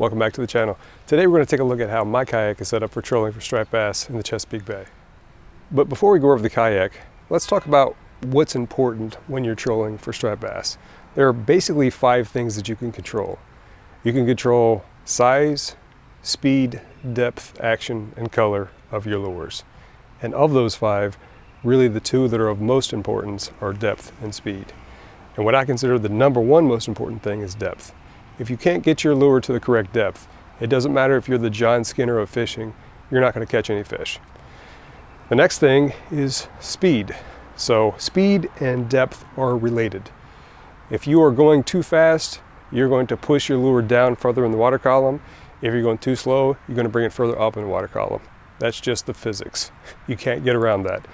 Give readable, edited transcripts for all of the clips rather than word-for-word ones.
Welcome back to the channel. Today we're going to take a look at how my kayak is set up for trolling for striped bass in the Chesapeake Bay. But before we go over the kayak, let's talk about what's important when you're trolling for striped bass. There are basically 5 things that you can control. You can control size, speed, depth, action, and color of your lures. And of those 5, really the 2 that are of most importance are depth and speed. And what I consider the number 1 most important thing is depth. If you can't get your lure to the correct depth, it doesn't matter if you're the John Skinner of fishing, you're not going to catch any fish. The next thing is speed. So speed and depth are related. If you are going too fast, you're going to push your lure down further in the water column. If you're going too slow, you're going to bring it further up in the water column. That's just the physics. You can't get around that.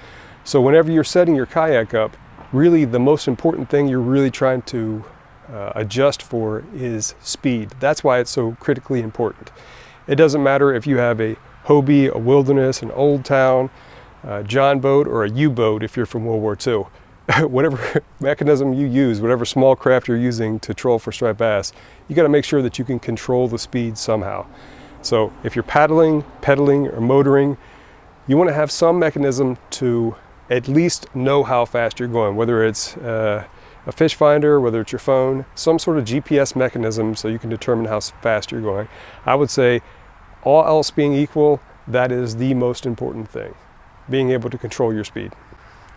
So whenever you're setting your kayak up, really the most important thing you're really trying to adjust for is speed. That's why it's so critically important. It doesn't matter if you have a Hobie, a Wilderness, an Old Town, a John boat, or a U-boat if you're from World War II. Whatever mechanism you use, whatever small craft you're using to troll for striped bass, you got to make sure that you can control the speed somehow. So if you're paddling, pedaling, or motoring, you want to have some mechanism to at least know how fast you're going, whether it's a fish finder, whether it's your phone, some sort of GPS mechanism so you can determine how fast you're going. I would say, all else being equal, that is the most important thing, being able to control your speed.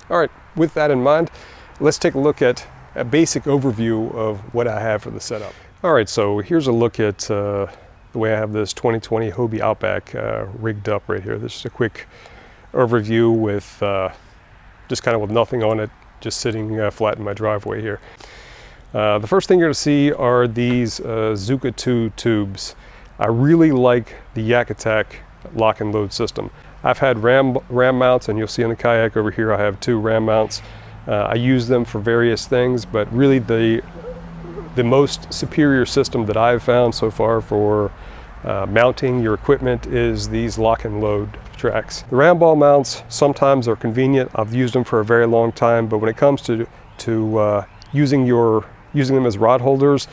All right, with that in mind, let's take a look at a basic overview of what I have for the setup. All right, so here's a look at the way I have this 2020 Hobie Outback rigged up right here. This is a quick overview with just kind of with nothing on it, just sitting flat in my driveway here. The first thing you're going to see are these Zuka 2 tubes. I really like the Yak Attack lock and load system. I've had ram mounts, and you'll see on the kayak over here I have 2 ram mounts. I use them for various things, but really the most superior system that I've found so far for mounting your equipment is these lock and load tracks. The ram ball mounts sometimes are convenient. I've used them for a very long time, but when it comes to using them as rod holders,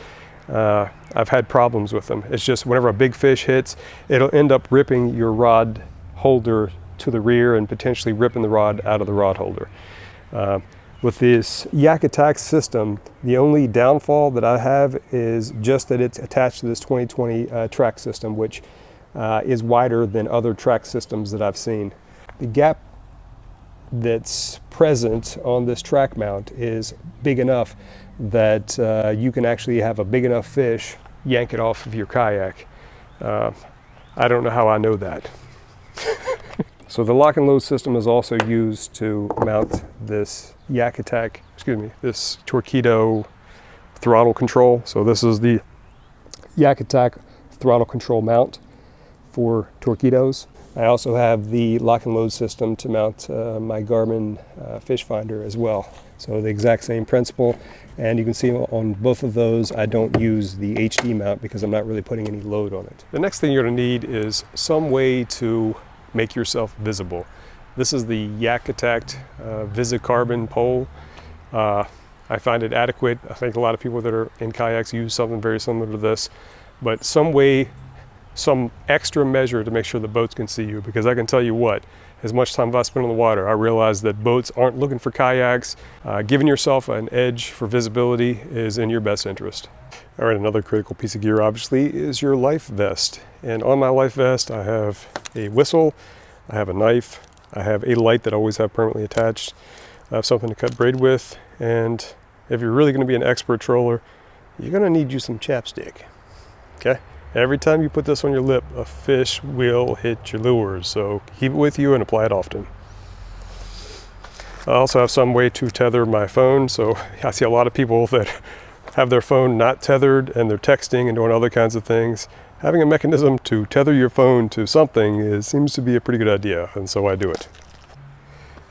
I've had problems with them. It's just whenever a big fish hits, it'll end up ripping your rod holder to the rear and potentially ripping the rod out of the rod holder. With this Yak Attack system, the only downfall that I have is just that it's attached to this 2020 track system, which is wider than other track systems that I've seen. The gap that's present on this track mount is big enough that you can actually have a big enough fish yank it off of your kayak. I don't know how I know that. So the lock and load system is also used to mount this Yak Attack, this Torpedo throttle control. So this is the Yak Attack throttle control mount for torpedoes. I also have the lock and load system to mount my Garmin fish finder as well. So the exact same principle, and you can see on both of those I don't use the HD mount because I'm not really putting any load on it. The next thing you're going to need is some way to make yourself visible. This is the Yak Attack Visicarbon pole. I find it adequate. I think a lot of people that are in kayaks use something very similar to this, but some way, some extra measure to make sure the boats can see you, because I can tell you what, as much time as I spend on the water, I realize that boats aren't looking for kayaks. Giving yourself an edge for visibility is in your best interest. All right, another critical piece of gear obviously is your life vest. And on my life vest I have a whistle, I have a knife, I have a light that I always have permanently attached, I have something to cut braid with, and if you're really going to be an expert troller, you're going to need you some chapstick. Okay? Every time you put this on your lip, a fish will hit your lures, so keep it with you and apply it often. I also have some way to tether my phone, so I see a lot of people that have their phone not tethered and they're texting and doing other kinds of things. Having a mechanism to tether your phone to something seems to be a pretty good idea, and so I do it.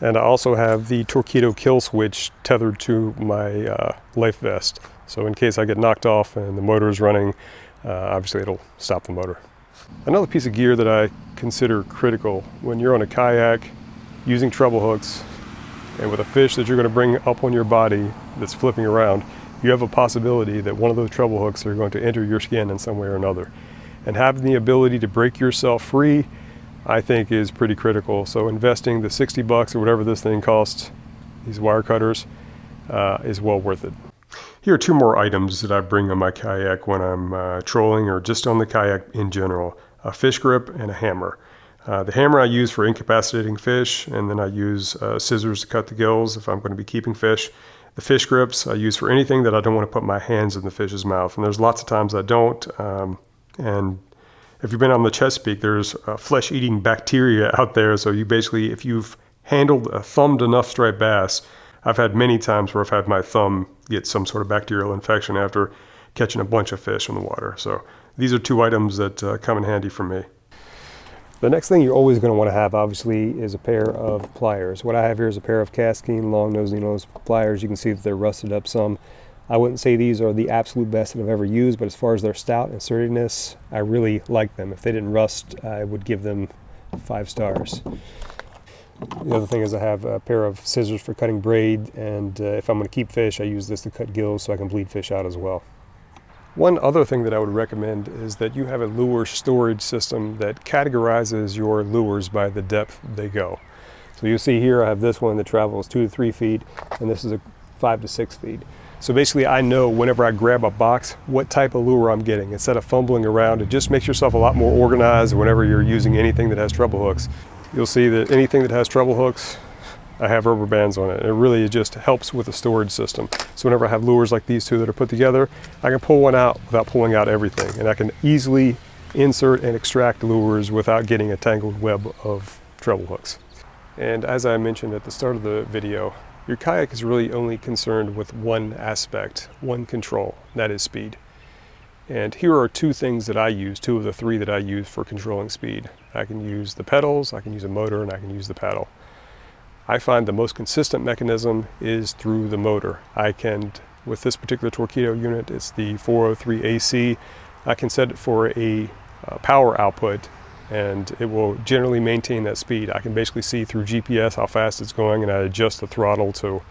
And I also have the Torpedo kill switch tethered to my life vest, so in case I get knocked off and the motor is running, obviously it'll stop the motor. Another piece of gear that I consider critical when you're on a kayak using treble hooks and with a fish that you're going to bring up on your body that's flipping around, you have a possibility that one of those treble hooks are going to enter your skin in some way or another. And having the ability to break yourself free, I think, is pretty critical. So investing the 60 bucks or whatever this thing costs, these wire cutters, is well worth it. Here are two more items that I bring on my kayak when I'm trolling or just on the kayak in general: a fish grip and a hammer. The hammer I use for incapacitating fish, and then I use scissors to cut the gills if I'm going to be keeping fish. The fish grips I use for anything that I don't want to put my hands in the fish's mouth, and there's lots of times I don't. And if you've been on the Chesapeake, there's flesh-eating bacteria out there, so you basically, if you've handled a thumbed enough striped bass, I've had many times where I've had my thumb get some sort of bacterial infection after catching a bunch of fish in the water. So these are two items that come in handy for me. The next thing you're always going to want to have, obviously, is a pair of pliers. What I have here is a pair of Casking long nose needle pliers. You can see that they're rusted up some. I wouldn't say these are the absolute best that I've ever used, but as far as their stout and sturdiness, I really like them. If they didn't rust, I would give them 5 stars. The other thing is I have a pair of scissors for cutting braid, and if I'm going to keep fish, I use this to cut gills so I can bleed fish out as well. One other thing that I would recommend is that you have a lure storage system that categorizes your lures by the depth they go. So you'll see here I have this one that travels 2 to 3 feet, and this is a 5 to 6 feet. So basically I know whenever I grab a box what type of lure I'm getting. Instead of fumbling around, it just makes yourself a lot more organized whenever you're using anything that has treble hooks. You'll see that anything that has treble hooks, I have rubber bands on it. It really just helps with the storage system. So whenever I have lures like these two that are put together, I can pull one out without pulling out everything. And I can easily insert and extract lures without getting a tangled web of treble hooks. And as I mentioned at the start of the video, your kayak is really only concerned with one aspect, one control, that is speed. And here are two things that I use, two of the three that I use for controlling speed. I can use the pedals, I can use a motor, and I can use the paddle. I find the most consistent mechanism is through the motor. I can, with this particular Torpedo unit, it's the 403 AC, I can set it for a power output, and it will generally maintain that speed. I can basically see through GPS how fast it's going, and I adjust the throttle to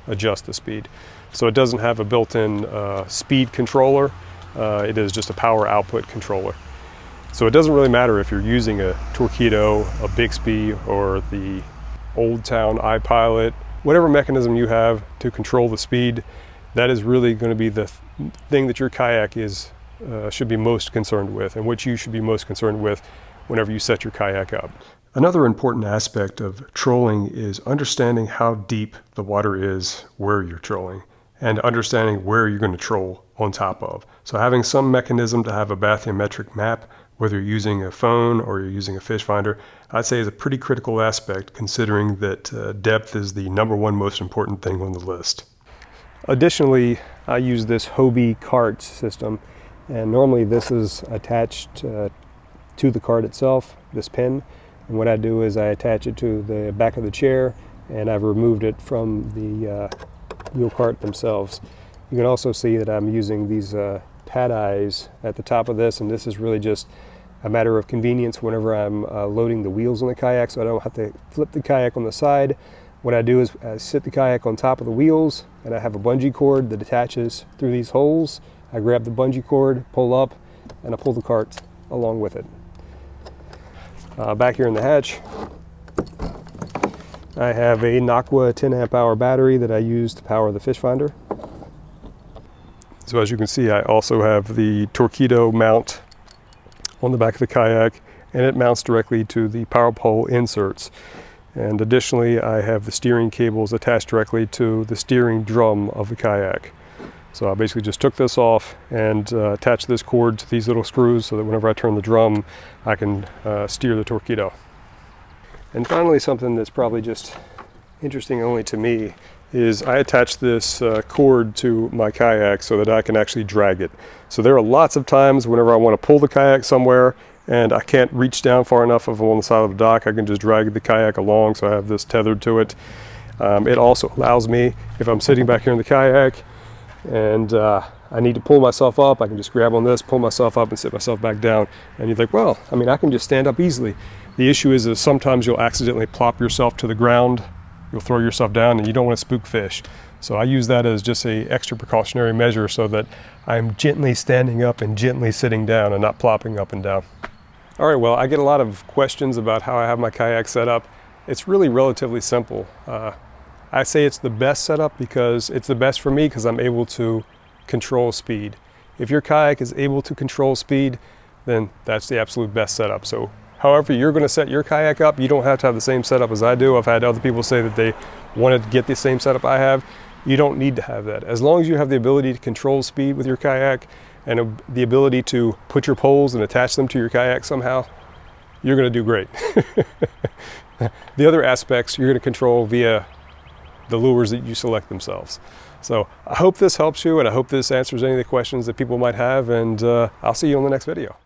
adjust the speed. So it doesn't have a built-in speed controller. It is just a power output controller. So it doesn't really matter if you're using a Torpedo, a Bixby, or the Old Town iPilot, whatever mechanism you have to control the speed, that is really going to be the thing that your kayak should be most concerned with, and what you should be most concerned with whenever you set your kayak up. Another important aspect of trolling is understanding how deep the water is where you're trolling, and understanding where you're going to troll on top of. So having some mechanism to have a bathymetric map, whether you're using a phone or you're using a fish finder, I'd say is a pretty critical aspect, considering that depth is the #1 most important thing on the list. Additionally, I use this Hobie cart system, and normally this is attached to the cart itself, this pin, and what I do is I attach it to the back of the chair, and I've removed it from the wheel cart themselves. You can also see that I'm using these pad eyes at the top of this, and this is really just a matter of convenience whenever I'm loading the wheels on the kayak, so I don't have to flip the kayak on the side. What I do is I sit the kayak on top of the wheels, and I have a bungee cord that attaches through these holes. I grab the bungee cord, pull up, and I pull the cart along with it. Back here in the hatch, I have a Naqua 10 amp hour battery that I use to power the fish finder. So as you can see, I also have the Torpedo mount on the back of the kayak, and it mounts directly to the power pole inserts. And additionally, I have the steering cables attached directly to the steering drum of the kayak. So I basically just took this off and attached this cord to these little screws so that whenever I turn the drum, I can steer the Torpedo. And finally, something that's probably just interesting only to me is I attach this cord to my kayak so that I can actually drag it. So there are lots of times whenever I want to pull the kayak somewhere and I can't reach down far enough if I'm on the side of the dock, I can just drag the kayak along, so I have this tethered to it. It also allows me, if I'm sitting back here in the kayak and I need to pull myself up, I can just grab on this, pull myself up and sit myself back down. And you think, well, I mean, I can just stand up easily. The issue is sometimes you'll accidentally plop yourself to the ground, you'll throw yourself down, and you don't want to spook fish. So I use that as just a extra precautionary measure so that I'm gently standing up and gently sitting down and not plopping up and down. All right, well, I get a lot of questions about how I have my kayak set up. It's really relatively simple. I say it's the best setup because it's the best for me because I'm able to control speed. If your kayak is able to control speed, then that's the absolute best setup. So however you're going to set your kayak up, you don't have to have the same setup as I do. I've had other people say that they wanted to get the same setup I have. You don't need to have that. As long as you have the ability to control speed with your kayak and the ability to put your poles and attach them to your kayak somehow, you're going to do great. The other aspects you're going to control via the lures that you select themselves. So I hope this helps you, and I hope this answers any of the questions that people might have, and I'll see you on the next video.